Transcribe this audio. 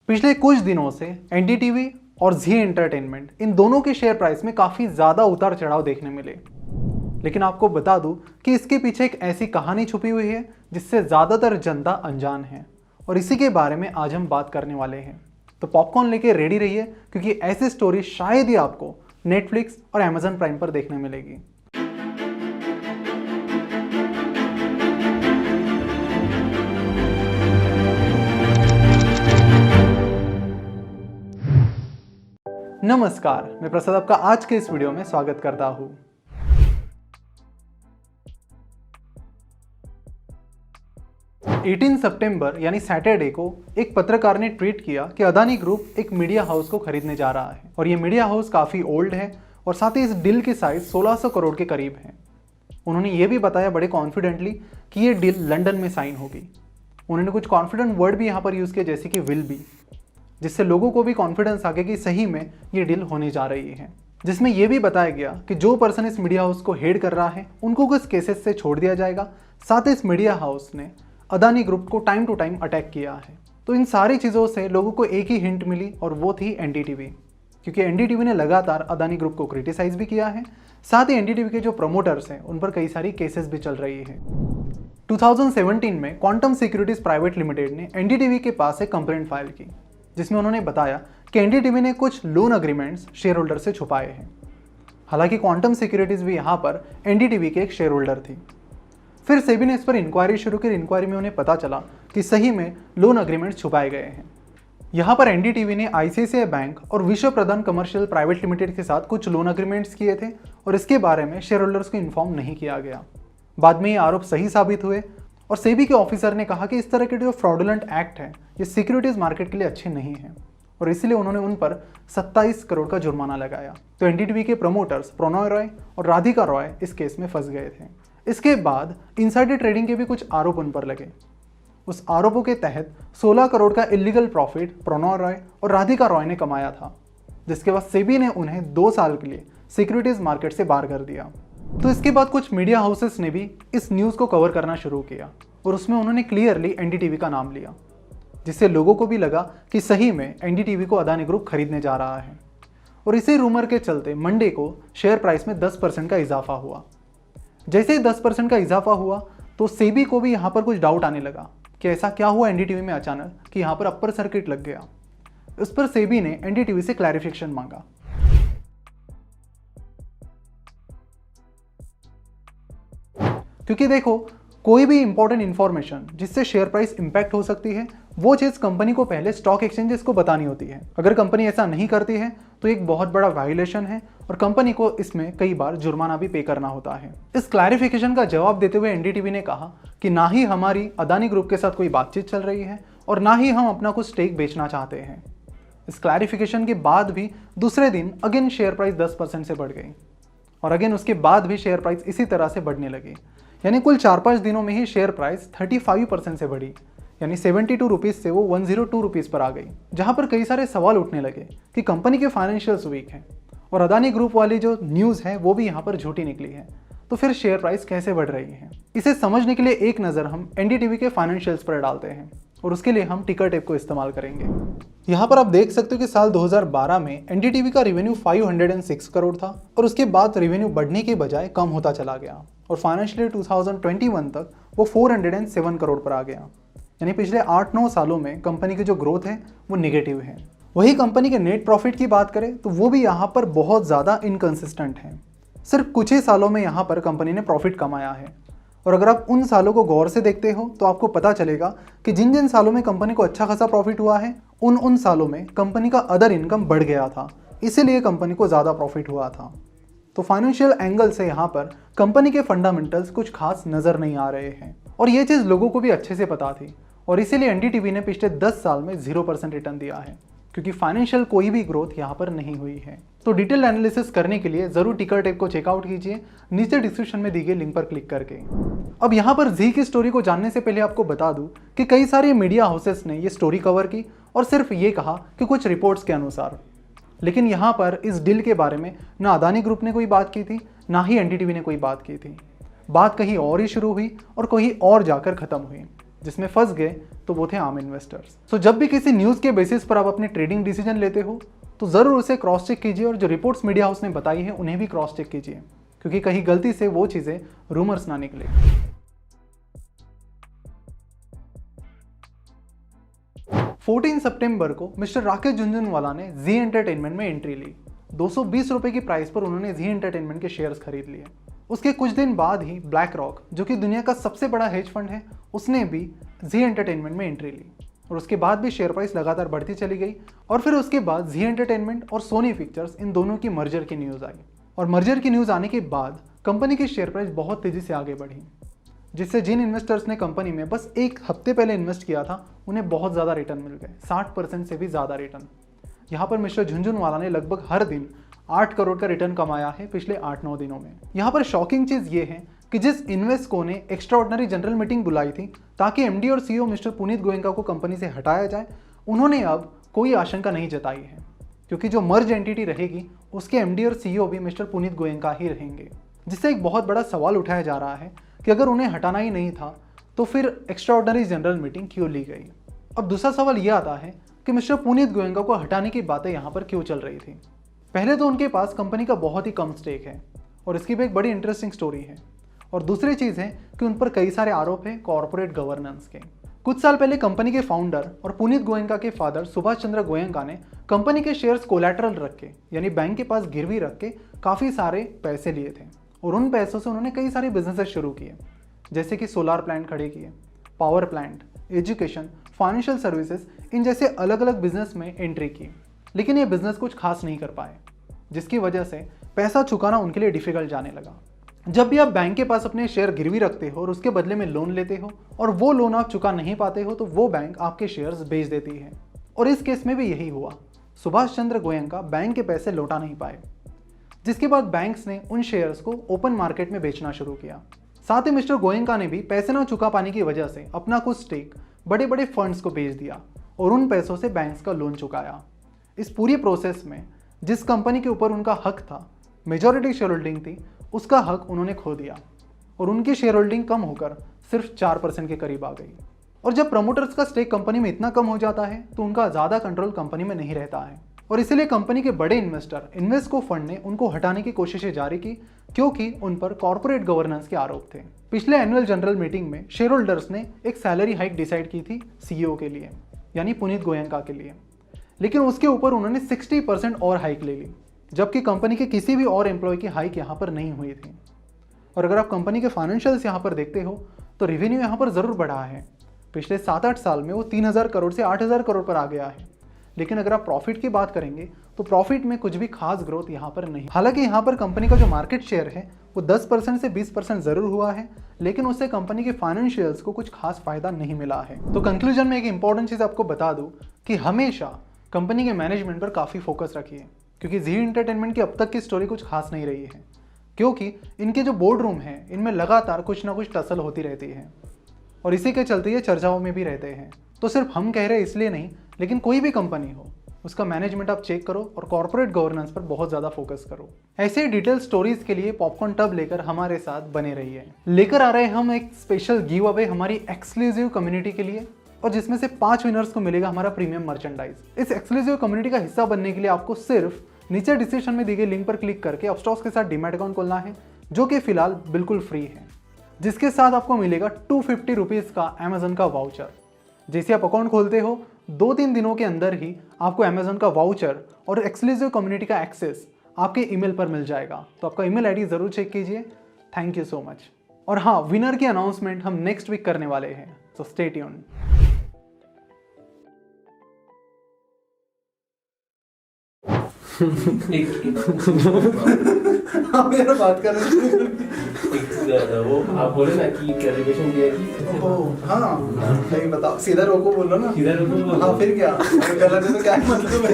पिछले कुछ दिनों से एनडीटीवी और जी एंटरटेनमेंट इन दोनों के शेयर प्राइस में काफ़ी ज़्यादा उतार चढ़ाव देखने मिले। लेकिन आपको बता दूं कि इसके पीछे एक ऐसी कहानी छुपी हुई है जिससे ज़्यादातर जनता अनजान है, और इसी के बारे में आज हम बात करने वाले हैं। तो पॉपकॉर्न लेके रेडी रहिए, क्योंकि ऐसी स्टोरी शायद ही आपको नेटफ्लिक्स और अमेजन प्राइम पर देखने मिलेगी। नमस्कार, मैं प्रसाद आपका आज के इस वीडियो में स्वागत करता हूं। सितंबर यानी सैटरडे को एक पत्रकार ने ट्वीट किया कि अदानी ग्रुप एक मीडिया हाउस को खरीदने जा रहा है, और ये मीडिया हाउस काफ़ी ओल्ड है और साथ ही इस डील की साइज 1600 करोड़ के करीब है। उन्होंने ये भी बताया बड़े कॉन्फिडेंटली कि ये डील लंदन में साइन होगी। उन्होंने कुछ कॉन्फिडेंट वर्ड भी यहाँ पर यूज़ किया, जैसे कि विल बी, जिससे लोगों को भी कॉन्फिडेंस आ गया कि सही में ये डील होने जा रही है। जिसमें यह भी बताया गया कि जो पर्सन इस मीडिया हाउस को हेड कर रहा है उनको कुछ केसेस से छोड़ दिया जाएगा। साथ ही इस मीडिया हाउस ने अदानी ग्रुप को टाइम टू टाइम अटैक किया है। तो इन सारी चीज़ों से लोगों को एक ही हिंट मिली, और वो थी एनडीटीवी, क्योंकि एनडीटीवी ने लगातार अदानी ग्रुप को क्रिटिसाइज भी किया है। साथ ही एनडीटीवी के जो प्रमोटर्स हैं उन पर कई सारी केसेस भी चल रही है। 2017 में क्वांटम सिक्योरिटीज प्राइवेट लिमिटेड ने एनडीटीवी के पास एक कंप्लेंट फाइल की, जिसमें उन्होंने बताया कि एनडीटीवी ने कुछ लोन अग्रीमेंट्स शेयर होल्डर से छुपाए हैं। हालांकि क्वांटम सिक्योरिटीज भी यहाँ पर एनडीटीवी के एक शेयर होल्डर थी। फिर सेबी ने इस पर इंक्वायरी शुरू की। इंक्वायरी में उन्हें पता चला कि सही में लोन अग्रीमेंट्स छुपाए गए हैं। यहाँ पर एनडीटीवी ने आईसीआईसीआई बैंक और विश्व प्रधान कमर्शियल प्राइवेट लिमिटेड के साथ कुछ लोन अग्रीमेंट्स किए थे, और इसके बारे में शेयर होल्डर्स को इन्फॉर्म नहीं किया गया। बाद में ये आरोप सही साबित हुए, और सेबी के ऑफिसर ने कहा कि इस तरह के जो फ्रॉडुलेंट एक्ट है ये सिक्योरिटीज मार्केट के लिए अच्छे नहीं हैं, और इसलिए उन्होंने उन पर 27 करोड़ का जुर्माना लगाया। तो एनडीटीवी के प्रमोटर्स प्रणॉय रॉय और राधिका रॉय इस केस में फंस गए थे। इसके बाद इनसाइडर ट्रेडिंग के भी कुछ आरोप उन पर लगे। उस आरोपों के तहत 16 करोड़ का इलीगल प्रॉफिट प्रणॉय रॉय और राधिका रॉय ने कमाया था, जिसके बाद सेबी ने उन्हें 2 साल के लिए सिक्योरिटीज मार्केट से बाहर कर दिया। तो इसके बाद कुछ मीडिया हाउसेस ने भी इस न्यूज़ को कवर करना शुरू किया, और उसमें उन्होंने क्लियरली एनडीटीवी का नाम लिया, जिससे लोगों को भी लगा कि सही में एनडीटीवी को अदानी ग्रुप खरीदने जा रहा है। और इसी रूमर के चलते मंडे को शेयर प्राइस में 10% का इजाफा हुआ। जैसे ही 10% का इजाफा हुआ तो सेबी को भी यहाँ पर कुछ डाउट आने लगा कि ऐसा क्या हुआ एनडीटीवी में अचानक कि यहाँ पर अपर सर्किट लग गया। इस पर सेबी ने एनडीटीवी से क्लैरिफिकेशन मांगा। क्योंकि देखो, कोई भी इंपॉर्टेंट इंफॉर्मेशन जिससे शेयर प्राइस इंपैक्ट हो सकती है, वो चीज़ कंपनी को पहले स्टॉक एक्सचेंजेस को बतानी होती है। अगर कंपनी ऐसा नहीं करती है तो एक बहुत बड़ा वायलेशन है, और कंपनी को इसमें कई बार जुर्माना भी पे करना होता है। इस क्लैरिफिकेशन का जवाब देते हुए एनडीटीवी ने कहा कि ना ही हमारी अदानी ग्रुप के साथ कोई बातचीत चल रही है, और ना ही हम अपना कुछ स्टेक बेचना चाहते हैं। इस क्लैरिफिकेशन के बाद भी दूसरे दिन अगेन शेयर प्राइस 10% से बढ़ गई, और अगेन उसके बाद भी शेयर प्राइस इसी तरह से बढ़ने लगी। यानी कुल 4-5 दिनों में ही शेयर प्राइस 35% से बढ़ी, यानी 72 रुपीज़ से वो 102 रुपीज़ पर आ गई। जहां पर कई सारे सवाल उठने लगे कि कंपनी के फाइनेंशियल्स वीक हैं, और अदानी ग्रुप वाली जो न्यूज़ है वो भी यहाँ पर झूठी निकली है। तो फिर शेयर प्राइस कैसे बढ़ रही है, इसे समझने के लिए एक नज़र हम एनडीटीवी के फाइनेंशियल्स पर डालते हैं, और उसके लिए हम टिकर टेप को इस्तेमाल करेंगे। यहाँ पर आप देख सकते हो कि साल 2012 में एनडीटीवी का रेवेन्यू 506 करोड़ था, और उसके बाद रेवेन्यू बढ़ने के बजाय कम होता चला गया, और फाइनेंशियल 2021 तक वो 407 करोड़ पर आ गया। यानी पिछले 8-9 सालों में कंपनी की जो ग्रोथ है वो नेगेटिव है। वही कंपनी के नेट प्रॉफिट की बात करें तो वो भी यहाँ पर बहुत ज़्यादा इनकंसिस्टेंट है। सिर्फ कुछ ही सालों में यहाँ पर कंपनी ने प्रॉफिट कमाया है, और अगर आप उन सालों को गौर से देखते हो तो आपको पता चलेगा कि जिन जिन सालों में कंपनी को अच्छा खासा प्रॉफिट हुआ है उन सालों में कंपनी का अदर इनकम बढ़ गया था, इसीलिए कंपनी को ज़्यादा प्रॉफिट हुआ था। तो फाइनेंशियल एंगल से यहाँ पर कंपनी के फंडामेंटल्स कुछ खास नज़र नहीं आ रहे हैं, और ये चीज़ लोगों को भी अच्छे से पता थी, और इसीलिए एनडीटीवी ने पिछले 10 साल में 0% रिटर्न दिया है, क्योंकि फाइनेंशियल कोई भी ग्रोथ यहाँ पर नहीं हुई है। तो डिटेल एनालिसिस करने के लिए ज़रूर टिकर टेप को चेकआउट कीजिए, नीचे डिस्क्रिप्शन में दी गई लिंक पर क्लिक करके। अब यहाँ पर जी की स्टोरी को जानने से पहले आपको बता दूं कि कई सारे मीडिया हाउसेस ने ये स्टोरी कवर की, और सिर्फ ये कहा कि कुछ रिपोर्ट्स के अनुसार। लेकिन यहाँ पर इस डील के बारे में ना अदानी ग्रुप ने कोई बात की थी, ना ही एनडीटीवी ने कोई बात की थी। बात कहीं और ही शुरू हुई और कहीं और जाकर ख़त्म हुई, जिसमें फंस गए तो वो थे आम इन्वेस्टर्स। सो जब भी किसी न्यूज़ के बेसिस पर आप अपने ट्रेडिंग डिसीजन लेते हो तो ज़रूर उसे क्रॉस चेक कीजिए और जो रिपोर्ट्स मीडिया हाउस ने बताई है उन्हें भी क्रॉस चेक कीजिए, क्योंकि कहीं गलती से वो चीज़ें रूमर्स ना निकले। 14 सितंबर को मिस्टर राकेश झुनझुनवाला ने जी एंटरटेनमेंट में एंट्री ली। 220 रुपए की प्राइस पर उन्होंने जी एंटरटेनमेंट के शेयर्स खरीद लिए। उसके कुछ दिन बाद ही ब्लैक रॉक, जो कि दुनिया का सबसे बड़ा हेज फंड है, उसने भी जी एंटरटेनमेंट में एंट्री ली और उसके बाद भी शेयर प्राइस लगातार बढ़ती चली गई। और फिर उसके बाद जी एंटरटेनमेंट और सोनी पिक्चर्स, इन दोनों की मर्जर की न्यूज़ आई और मर्जर की न्यूज़ आने के बाद कंपनी की शेयर प्राइस बहुत तेज़ी से आगे बढ़ी, जिससे जिन इन्वेस्टर्स ने कंपनी में बस एक हफ्ते पहले इन्वेस्ट किया था उन्हें बहुत ज़्यादा रिटर्न मिल गए, 60% से भी ज़्यादा रिटर्न। यहाँ पर मिस्टर झुनझुनवाला ने लगभग हर दिन 8 करोड़ का रिटर्न कमाया है पिछले 8-9 दिनों में। यहाँ पर शॉकिंग चीज़ ये है कि जिस इन्वेस्को ने एक्स्ट्राऑर्डिनरी जनरल मीटिंग बुलाई थी ताकि एमडी और सीईओ मिस्टर पुनीत गोयनका को कंपनी से हटाया जाए, उन्होंने अब कोई आशंका नहीं जताई है, क्योंकि जो मर्ज एंटिटी रहेगी उसके एमडी और सीईओ भी मिस्टर पुनीत गोयनका ही रहेंगे। जिससे एक बहुत बड़ा सवाल उठाया जा रहा है कि अगर उन्हें हटाना ही नहीं था तो फिर एक्स्ट्राऑर्डिनरी जनरल मीटिंग क्यों ली गई। अब दूसरा सवाल यह आता है कि मिस्टर पुनीत गोयनका को हटाने की बातें यहाँ पर क्यों चल रही थी। पहले तो उनके पास कंपनी का बहुत ही कम स्टेक है और इसकी भी एक बड़ी इंटरेस्टिंग स्टोरी है, और दूसरी चीज़ है कि उन पर कई सारे आरोप हैं कॉर्पोरेट गवर्नेंस के। कुछ साल पहले कंपनी के फाउंडर और पुनीत गोयनका के फादर सुभाष चंद्र गोयनका ने कंपनी के शेयर्स कोलैटरल रख के, यानी बैंक के पास गिरवी रख के काफ़ी सारे पैसे लिए थे और उन पैसों से उन्होंने कई सारे बिजनेसेस शुरू किए, जैसे कि सोलार प्लांट खड़े किए, power plant, education, financial services, इन जैसे अलग अलग बिजनेस में एंट्री की। लेकिन ये बिजनेस कुछ खास नहीं कर पाए, जिसकी वजह से पैसा चुकाना उनके लिए डिफिकल्ट जाने लगा। जब भी आप बैंक के पास अपने शेयर गिरवी रखते हो और उसके बदले में लोन लेते हो और वो लोन आप चुका नहीं पाते हो तो वो बैंक आपके शेयर्स बेच देती है, और इस केस में भी यही हुआ। सुभाष चंद्र गोयनका बैंक के पैसे लौटा नहीं पाए, जिसके बाद बैंक्स ने उन शेयर्स को ओपन मार्केट में बेचना शुरू किया। साथ ही मिस्टर गोयनका ने भी पैसे ना चुका पाने की वजह से अपना कुछ स्टेक बड़े बड़े फंड्स को बेच दिया और उन पैसों से बैंक्स का लोन चुकाया। इस पूरी प्रोसेस में जिस कंपनी के ऊपर उनका हक था, मेजॉरिटी शेयर होल्डिंग थी, उसका हक उन्होंने खो दिया और उनकी शेयर होल्डिंग कम होकर सिर्फ 4% के करीब आ गई। और जब प्रमोटर्स का स्टेक कंपनी में इतना कम हो जाता है तो उनका ज़्यादा कंट्रोल कंपनी में नहीं रहता है, और इसीलिए कंपनी के बड़े इन्वेस्टर इन्वेस्को फंड ने उनको हटाने की कोशिशें जारी की, क्योंकि उन पर कॉर्पोरेट गवर्नेंस के आरोप थे। पिछले एनुअल जनरल मीटिंग में शेयर होल्डर्स ने एक सैलरी हाइक डिसाइड की थी सीईओ के लिए, यानी पुनीत गोयनका के लिए, लेकिन उसके ऊपर उन्होंने 60% और हाइक ले ली, जबकि कंपनी के किसी भी और एम्प्लॉय की हाइक यहाँ पर नहीं हुई थी। और अगर आप कंपनी के फाइनेंशियल्स यहाँ पर देखते हो तो रेवेन्यू यहाँ पर ज़रूर बढ़ा है। पिछले 7-8 साल में वो 3000 करोड़ से 8000 करोड़ पर आ गया है, लेकिन अगर आप प्रॉफिट की बात करेंगे तो प्रॉफिट में कुछ भी खास ग्रोथ यहाँ पर नहीं। हालांकि यहाँ पर कंपनी का जो मार्केट शेयर है वो 10% से 20% ज़रूर हुआ है, लेकिन उससे कंपनी के फाइनेंशियल्स को कुछ खास फायदा नहीं मिला है। तो कंक्लूजन में एक इंपॉर्टेंट चीज़ आपको बता दूँ कि हमेशा कंपनी के मैनेजमेंट पर काफ़ी फोकस रखिए, क्योंकि जी एंटरटेनमेंट की अब तक की स्टोरी कुछ खास नहीं रही है, क्योंकि इनके जो बोर्ड रूम हैं इनमें लगातार कुछ ना कुछ टसल होती रहती है और इसी के चलते ये चर्चाओं में भी रहते हैं। तो सिर्फ हम कह रहे इसलिए नहीं, लेकिन कोई भी कंपनी हो उसका मैनेजमेंट आप चेक करो और कॉर्पोरेट गवर्नेंस पर बहुत ज़्यादा फोकस करो। ऐसे ही डिटेल स्टोरीज के लिए पॉपकॉर्न टब लेकर हमारे साथ बने रहिए। लेकर आ रहे हम एक स्पेशल गिव अवे हमारी एक्सक्लूसिव कम्युनिटी के लिए, और जिसमें से 5 विनर्स को मिलेगा हमारा प्रीमियम मर्चेंडाइज। इस एक्सक्लूसिव कम्युनिटी का हिस्सा बनने के लिए आपको सिर्फ नीचे डिस्क्रिप्शन में दी गई लिंक पर क्लिक करके अपस्टॉक्स के साथ डीमैट अकाउंट खोलना है, जो कि फिलहाल बिल्कुल फ्री है, जिसके साथ आपको मिलेगा 250 रुपीज़ का अमेजन का वाउचर। जैसे आप अकाउंट खोलते हो 2-3 दिनों के अंदर ही आपको अमेजन का वाउचर और एक्सक्लूसिव कम्युनिटी का एक्सेस आपके ईमेल पर मिल जाएगा। तो आपका ईमेल आईडी ज़रूर चेक कीजिए। Thank you so much. और हाँ, विनर की अनाउंसमेंट हम नेक्स्ट वीक करने वाले हैं, तो स्टे ट्यून्ड। मेरा बात कर वो आप बोले ना कि कैलिब्रेशन दिया कि हाँ नहीं बताओ, सीधा रोको बोलो ना। सीधा रोको बोलो। हाँ फिर क्या, गलत है तो क्या मतलब है?